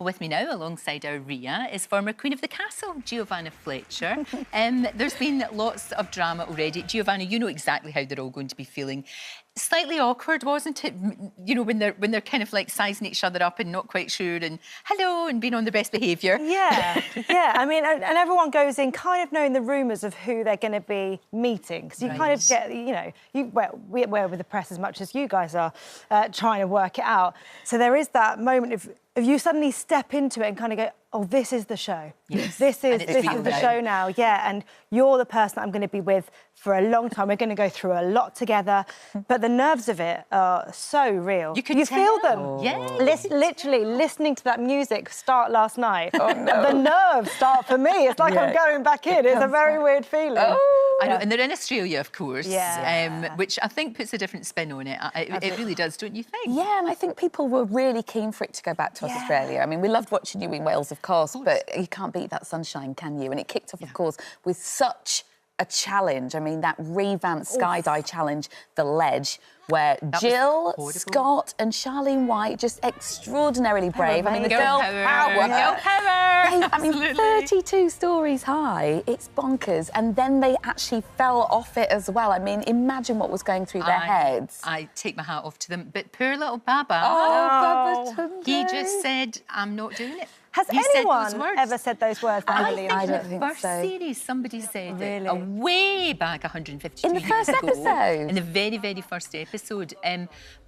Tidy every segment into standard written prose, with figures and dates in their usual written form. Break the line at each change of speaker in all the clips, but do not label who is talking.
With me now, alongside our Ria, is former Queen of the Castle, Giovanna Fletcher. There's been lots of drama already. Giovanna, you know exactly how they're all going to be feeling. Slightly awkward, wasn't it? You know, when they're kind of like sizing each other up and not quite sure, and hello, and being on their best behaviour.
Yeah, yeah. I mean, and everyone goes in kind of knowing the rumours of who they're going to be meeting, because you kind of get, you know, we're with the press as much as you guys are trying to work it out. So there is that moment of you suddenly step into it and kind of go, oh, this is the show. Yes. This is the show now, yeah. And you're the person I'm going to be with for a long time. We're going to go through a lot together. But the nerves of it are so real. You feel them.
Oh. Yeah.
Literally listening to that music start last night. Oh, no. The nerves start for me. It's like I'm going back in. It's a very weird feeling.
Oh. I know, and they're in Australia, of course,
yeah.
Which I think puts a different spin on it. It really does, don't you think?
Yeah, and I think people were really keen for it to go back to Australia. I mean, we loved watching you in Wales, of course, but you can't beat that sunshine, can you? And it kicked off, of course, with such a challenge. I mean, that revamped skydive challenge, The Ledge, where Jill, Scott and Charlene White, just extraordinarily brave. I mean, the girl power.
Girl power.
I mean, 32 stories high. It's bonkers. And then they actually fell off it as well. I mean, imagine what was going through their heads.
I take my hat off to them. But poor little Baba.
Oh, Baba.
He just said, I'm not doing it.
Has anyone ever said those words?
I
don't think
first
so.
series, somebody said it way back 150
in the first episode.
In the very, very first episode.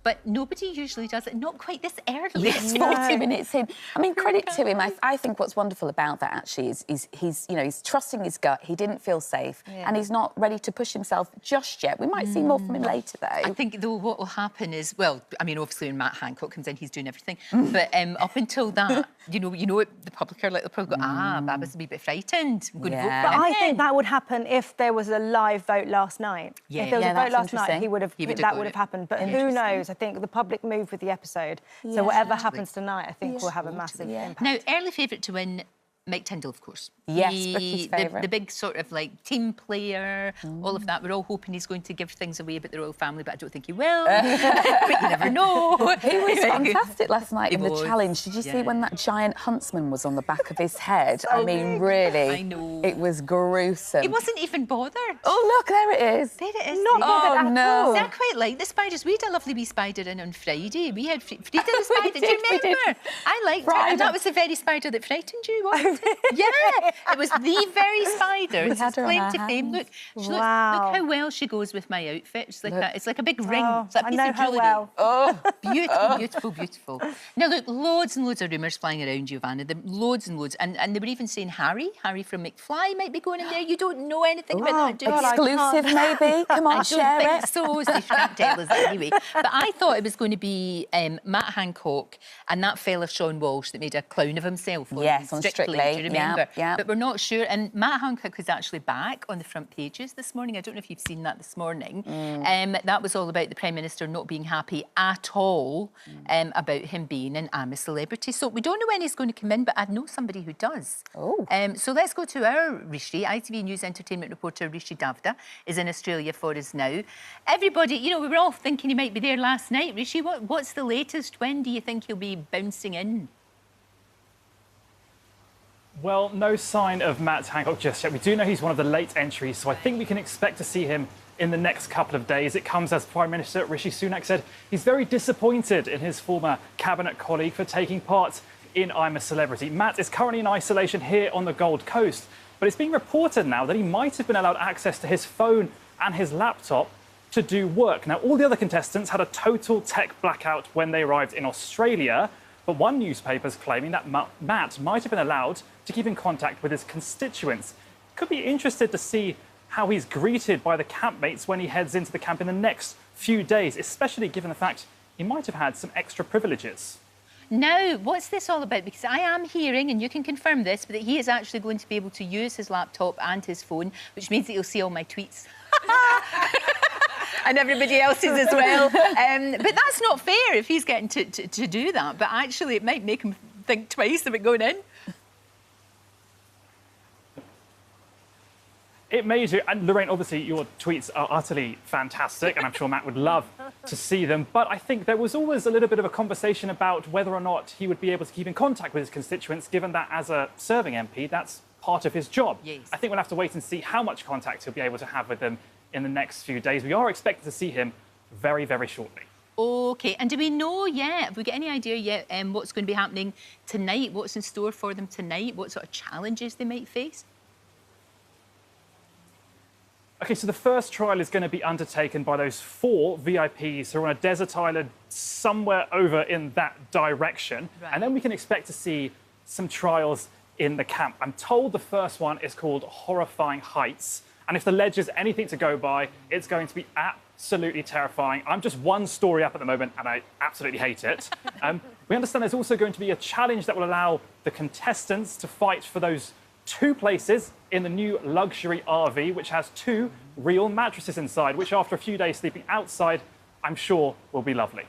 But nobody usually does it. Not quite this early.
Yes, 40 minutes in. I mean, credit to him. I think what's wonderful about that actually is he's trusting his gut. He didn't feel safe, and he's not ready to push himself just yet. We might see more from him later, though.
I think though what will happen is, well, I mean, obviously when Matt Hancock comes in, he's doing everything. But up until that, you know, the public are like, they'll probably go, Baba's a wee bit frightened. I'm going to vote for him.
But I think that would happen if there was a live vote last night.
Yeah.
If there was a vote last night, that would have happened. But who knows? I think the public moved with the episode. So whatever happens tonight, I think will have a massive impact.
Now, early favourite to win, Mike Tyndall, of course.
Yes, Ricky's favourite.
The big sort of like team player, all of that. We're all hoping he's going to give things away about the royal family, but I don't think he will. But you never know.
He was fantastic last night in the challenge. Did you see when that giant huntsman was on the back of his head? I mean, really,
I know.
It was gruesome.
He wasn't even bothered.
Oh, look, there it is.
There it is.
Not bothered at all.
See, I quite like the spiders. We had a lovely wee spider in on Friday. We had Frida the spider. Do you remember? I liked it. And that was the very spider that frightened you, wasn't it? Yeah. It was the very spider.
We had her on our
to fame. Look, look how well she goes with my outfit. It's like a big ring. It's like
I know her well.
Oh, beautiful, beautiful, beautiful. Now, look, loads and loads of rumours flying around, Giovanna. Loads and loads. And they were even saying Harry from McFly might be going in there. You don't know anything about that, do you?
Exclusive, maybe? Come on, share it.
I don't think so. They can't tell us anyway. But I thought it was going to be Matt Hancock and that fella Sean Walsh that made a clown of himself on Strictly. Do you remember?
Yeah.
But we're not sure. And Matt Hancock was actually back on the front pages this morning. I don't know if you've seen that this morning. That was all about the Prime Minister not being happy at all about him being an I'm a Celebrity. So we don't know when he's going to come in, but I know somebody who does.
Oh.
So let's go to our Rishi. ITV News Entertainment reporter Rishi Davda is in Australia for us now. Everybody, you know, we were all thinking he might be there last night. Rishi, what's the latest? When do you think he'll be bouncing in?
Well, no sign of Matt Hancock just yet. We do know he's one of the late entries, so I think we can expect to see him in the next couple of days. It comes as Prime Minister Rishi Sunak said he's very disappointed in his former cabinet colleague for taking part in I'm a Celebrity. Matt is currently in isolation here on the Gold Coast, but it's being reported now that he might have been allowed access to his phone and his laptop to do work. Now, all the other contestants had a total tech blackout when they arrived in Australia, but one newspaper is claiming that Matt might have been allowed to keep in contact with his constituents. Could be interested to see how he's greeted by the campmates when he heads into the camp in the next few days, especially given the fact he might have had some extra privileges.
Now, what's this all about? Because I am hearing, and you can confirm this, but that he is actually going to be able to use his laptop and his phone, which means that you'll see all my tweets. And everybody else's as well. But that's not fair if he's getting to do that. But actually, it might make him think twice about going in.
It made you, and Lorraine, obviously your tweets are utterly fantastic, and I'm sure Matt would love to see them. But I think there was always a little bit of a conversation about whether or not he would be able to keep in contact with his constituents, given that as a serving MP, that's part of his job.
Yes.
I think we'll have to wait and see how much contact he'll be able to have with them in the next few days. We are expected to see him very, very shortly.
OK, and do we know yet, have we got any idea yet what's going to be happening tonight? What's in store for them tonight? What sort of challenges they might face?
OK, so the first trial is going to be undertaken by those 4 VIPs who are on a desert island somewhere over in that direction.
Right.
And then we can expect to see some trials in the camp. I'm told the first one is called Horrifying Heights. And if the ledge is anything to go by, it's going to be absolutely terrifying. I'm just one story up at the moment, and I absolutely hate it. We understand there's also going to be a challenge that will allow the contestants to fight for those 2 places in the new luxury RV, which has 2 real mattresses inside, which after a few days sleeping outside, I'm sure will be lovely.